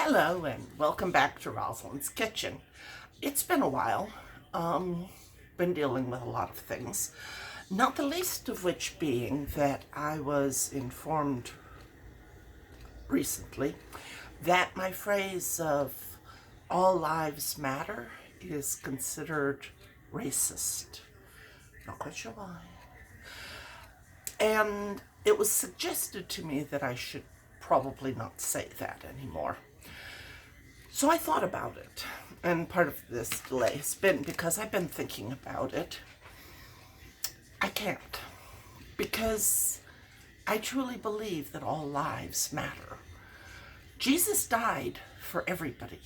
Hello and welcome back to Rosalind's Kitchen. It's been a while. Been dealing with a lot of things, not the least of which being that I was informed recently that my phrase of all lives matter is considered racist. Not quite sure why. And it was suggested to me that I should probably not say that anymore. So I thought about it, and part of this delay has been because I've been thinking about it. I can't, because I truly believe that all lives matter. Jesus died for everybody.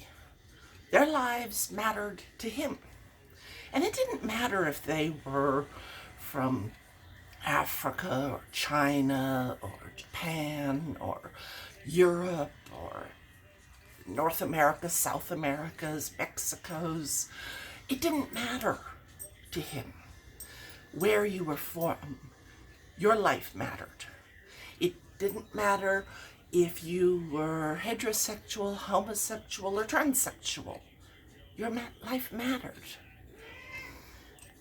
Their lives mattered to him. And it didn't matter if they were from Africa or China or Japan or Europe or North America, South America's, Mexico's. It didn't matter to him where you were from. Your life mattered. It didn't matter if you were heterosexual, homosexual, or transsexual. Your life mattered.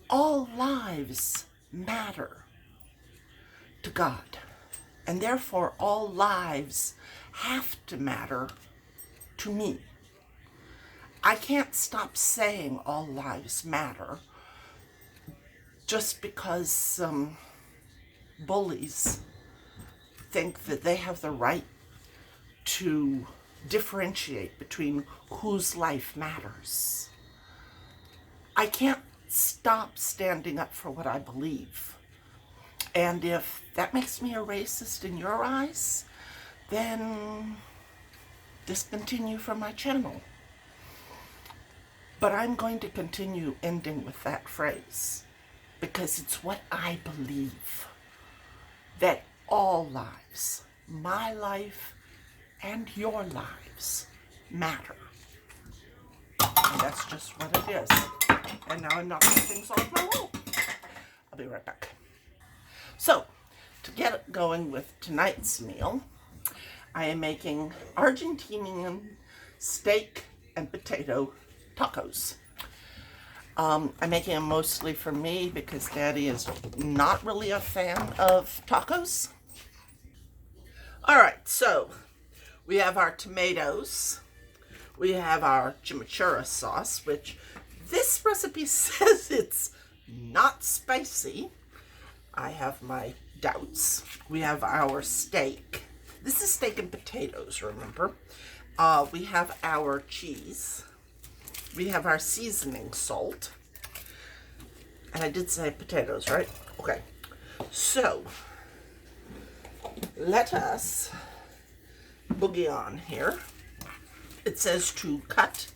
All lives matter to God, and therefore all lives have to matter to me. I can't stop saying all lives matter just because some bullies think that they have the right to differentiate between whose life matters. I can't stop standing up for what I believe. And if that makes me a racist in your eyes, then discontinue from my channel. But I'm going to continue ending with that phrase because it's what I believe, that all lives, my life and your lives, matter. And that's just what it is. And now I'm knocking things off my wall. I'll be right back. So, to get it going with tonight's meal, I am making Argentinian steak and potato tacos. I'm making them mostly for me because Daddy is not really a fan of tacos. Alright, so we have our tomatoes. We have our chimichurri sauce, which this recipe says it's not spicy. I have my doubts. We have our steak. This is steak and potatoes, remember? We have our cheese. We have our seasoning salt. And I did say potatoes, right? Okay. So, let us boogie on here. It says to cut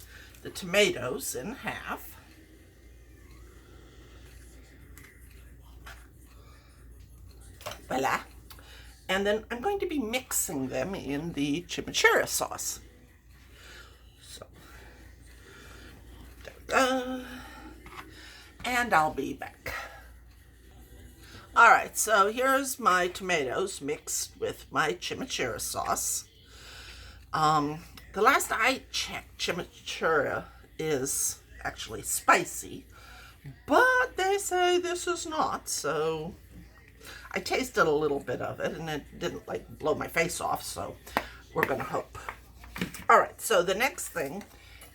the tomatoes in half. Voila. And then I'm going to be mixing them in the chimichurri sauce. So, there we go. And I'll be back. Alright, so here's my tomatoes mixed with my chimichurri sauce. The last I checked, chimichurri is actually spicy, but they say this is not, so I tasted a little bit of it and it didn't like blow my face off, so we're gonna hope. All right, so the next thing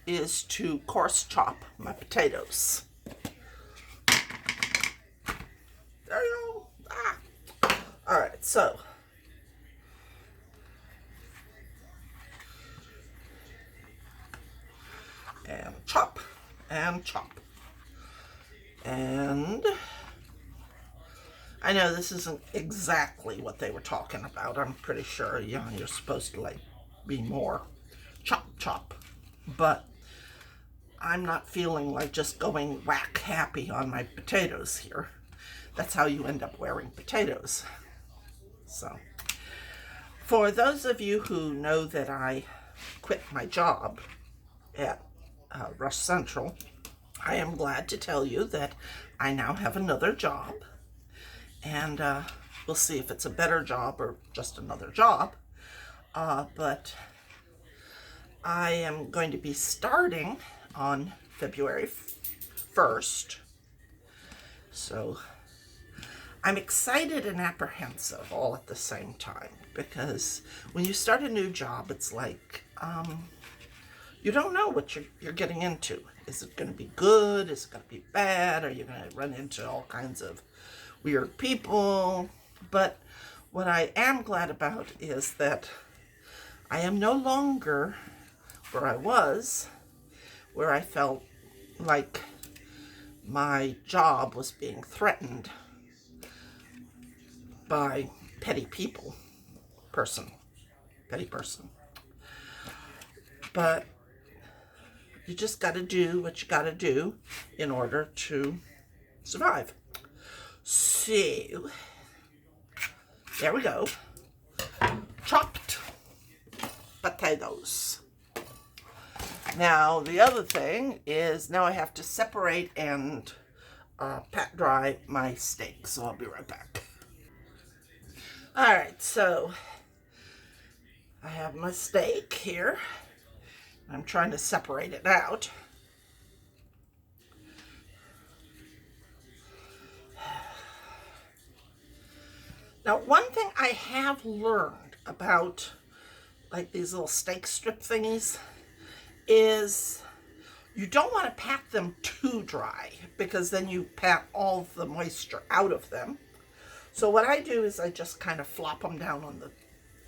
is to coarse chop my potatoes. There you go. All right, so and chop and chop. And I know this isn't exactly what they were talking about. I'm pretty sure, you're supposed to like be more chop chop, but I'm not feeling like just going whack happy on my potatoes here. That's how you end up wearing potatoes. So, for those of you who know that I quit my job at Rush Central, I am glad to tell you that I now have another job. And we'll see if it's a better job or just another job. But I am going to be starting on February 1st. So I'm excited and apprehensive all at the same time, because when you start a new job, it's like you don't know what you're getting into. Is it going to be good? Is it going to be bad? Are you going to run into all kinds of weird people? But what I am glad about is that I am no longer where I was, where I felt like my job was being threatened by petty person. But you just got to do what you got to do in order to survive. So, there we go. Chopped potatoes. Now, the other thing is now I have to separate and pat dry my steak, so I'll be right back. Alright, so I have my steak here. I'm trying to separate it out. Now, one thing I have learned about like these little steak strip thingies is you don't want to pat them too dry, because then you pat all the moisture out of them. So what I do is I just kind of flop them down on the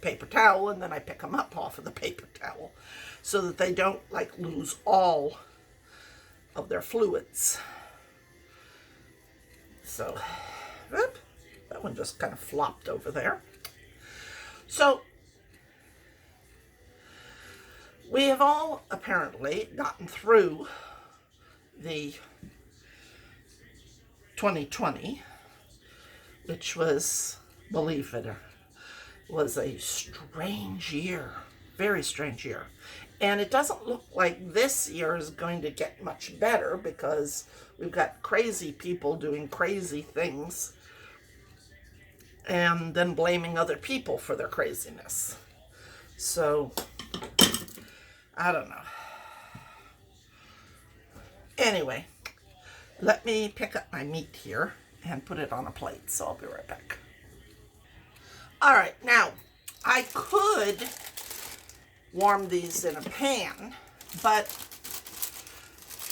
paper towel, and then I pick them up off of the paper towel so that they don't like lose all of their fluids. So, whoop, that one just kind of flopped over there. So, we have all apparently gotten through the 2020, which was, believe it, was a strange year, very strange year. And it doesn't look like this year is going to get much better, because we've got crazy people doing crazy things and then blaming other people for their craziness. So, I don't know. Anyway, let me pick up my meat here and put it on a plate, so I'll be right back. All right, now, I could warm these in a pan, but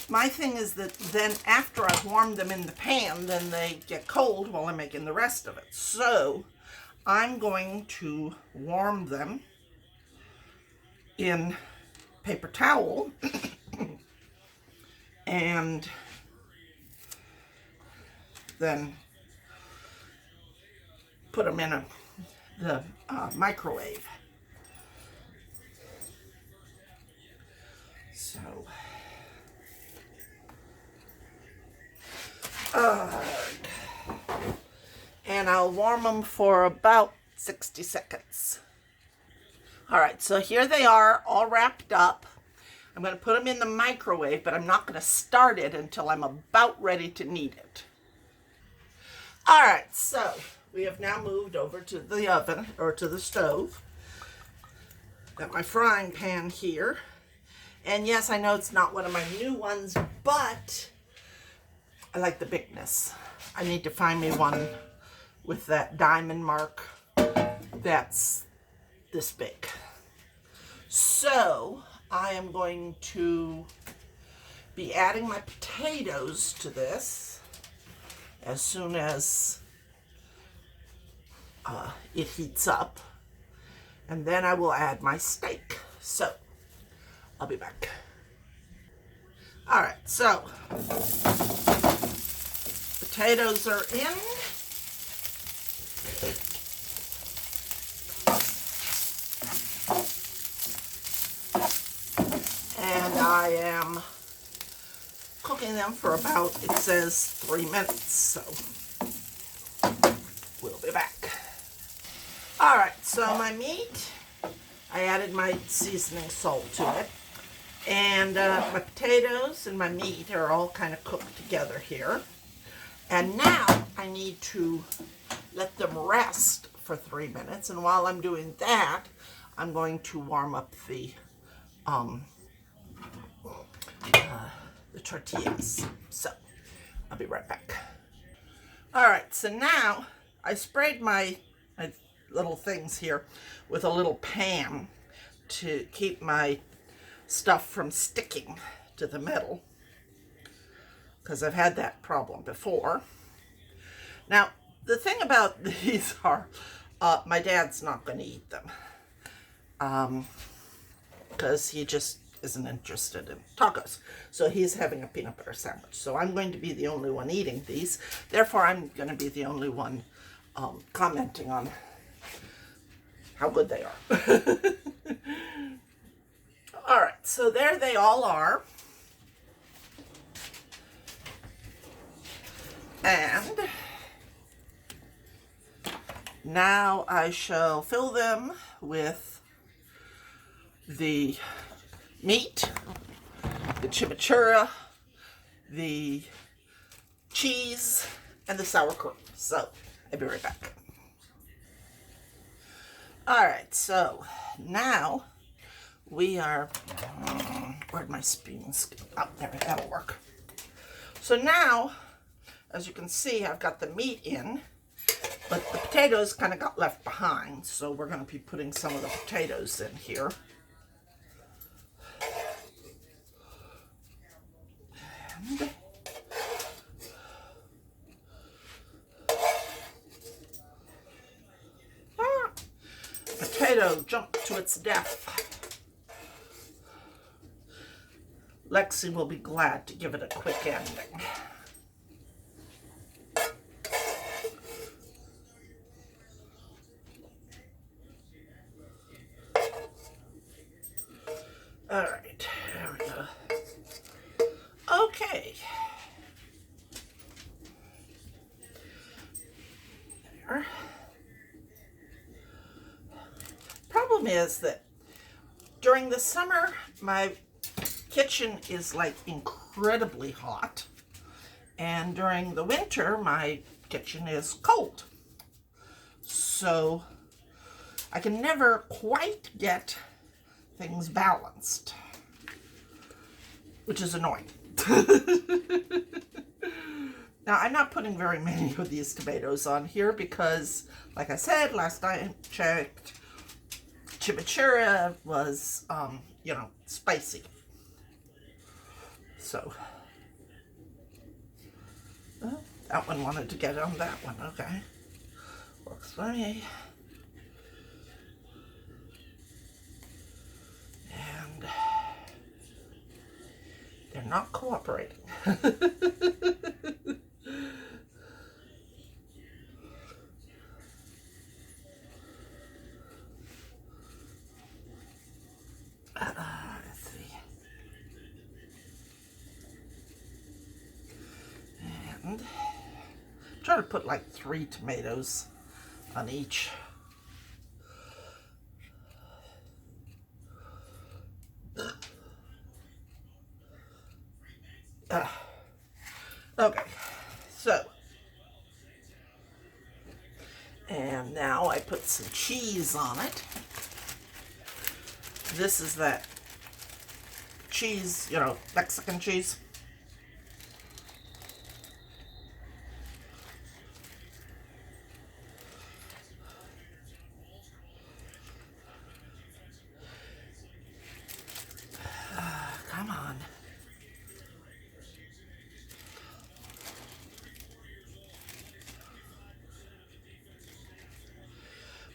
my thing is that then after I've warmed them in the pan, then they get cold while I'm making the rest of it. So I'm going to warm them in paper towel and then put them in the microwave. So, and I'll warm them for about 60 seconds. All right, so here they are, all wrapped up. I'm going to put them in the microwave, but I'm not going to start it until I'm about ready to need it. All right, so we have now moved over to the oven, or to the stove. Got my frying pan here. And yes, I know it's not one of my new ones, but I like the bigness. I need to find me one with that diamond mark that's this big. So I am going to be adding my potatoes to this as soon as it heats up, and then I will add my steak. So I'll be back. All right, so potatoes are in. And I am cooking them for about, it says 3 minutes, so we'll be back. All right, so my meat, I added my seasoning salt to it. And my potatoes and my meat are all kind of cooked together here. And now I need to let them rest for 3 minutes. And while I'm doing that, I'm going to warm up the um, the tortillas. So I'll be right back. All right, so now I sprayed my little things here with a little pan to keep my stuff from sticking to the metal, because I've had that problem before. Now, the thing about these are, my dad's not going to eat them, because he just isn't interested in tacos. So he's having a peanut butter sandwich. So I'm going to be the only one eating these. Therefore, I'm going to be the only one commenting on how good they are. All right, so there they all are. And now I shall fill them with the meat, the chimichurri, the cheese, and the sour cream. So I'll be right back. All right, so now we are, where'd my spoons? Oh, there, that'll work. So now, as you can see, I've got the meat in, but the potatoes kind of got left behind. So we're going to be putting some of the potatoes in here. And potato jumped to its death. Lexi will be glad to give it a quick ending. All right, there we go. Okay. There. Problem is that during the summer, my kitchen is like incredibly hot, and during the winter, my kitchen is cold. So I can never quite get things balanced, which is annoying. Now, I'm not putting very many of these tomatoes on here because, like I said, last I checked, chimichurri was, spicy. So, that one wanted to get on that one, okay. Works for me. And they're not cooperating. Let's see. And try to put like 3 tomatoes on each. Okay, so, and now I put some cheese on it. This is that cheese, Mexican cheese. Come on.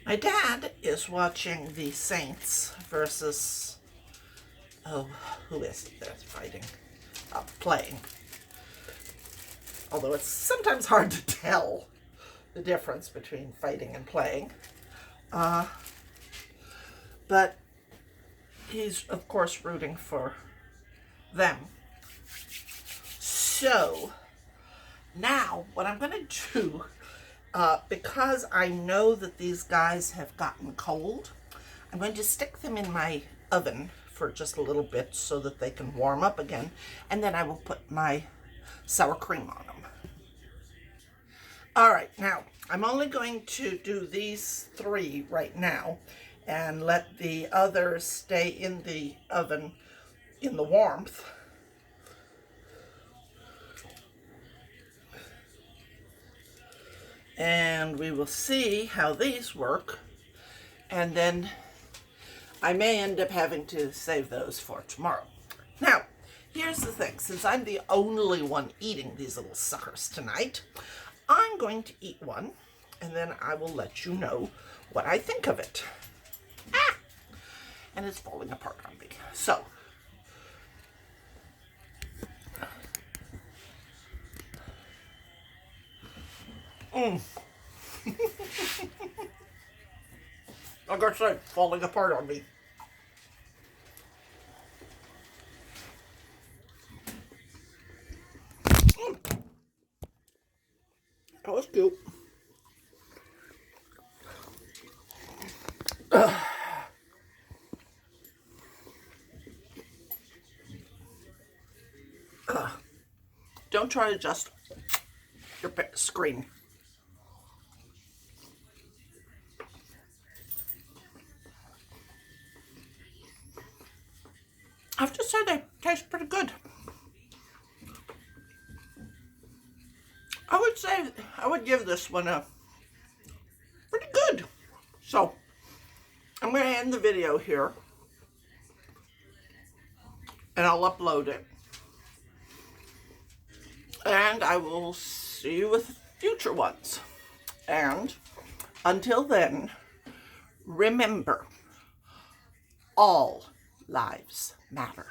My dad is watching the Saints versus, who is it that's fighting? Playing. Although it's sometimes hard to tell the difference between fighting and playing. But he's, of course, rooting for them. So, now, what I'm going to do, because I know that these guys have gotten cold, I'm going to stick them in my oven for just a little bit so that they can warm up again, and then I will put my sour cream on them. All right, now, I'm only going to do these 3 right now, and let the others stay in the oven in the warmth. And we will see how these work, and then I may end up having to save those for tomorrow. Now, here's the thing. Since I'm the only one eating these little suckers tonight, I'm going to eat one, and then I will let you know what I think of it. Ah! And it's falling apart on me. So, like I said, falling apart on me. That was cute. Don't try to adjust your screen. I have to say they taste pretty good. I would say I would give this one a pretty good. So I'm going to end the video here, and I'll upload it. And I will see you with future ones. And until then, remember, all lives matter.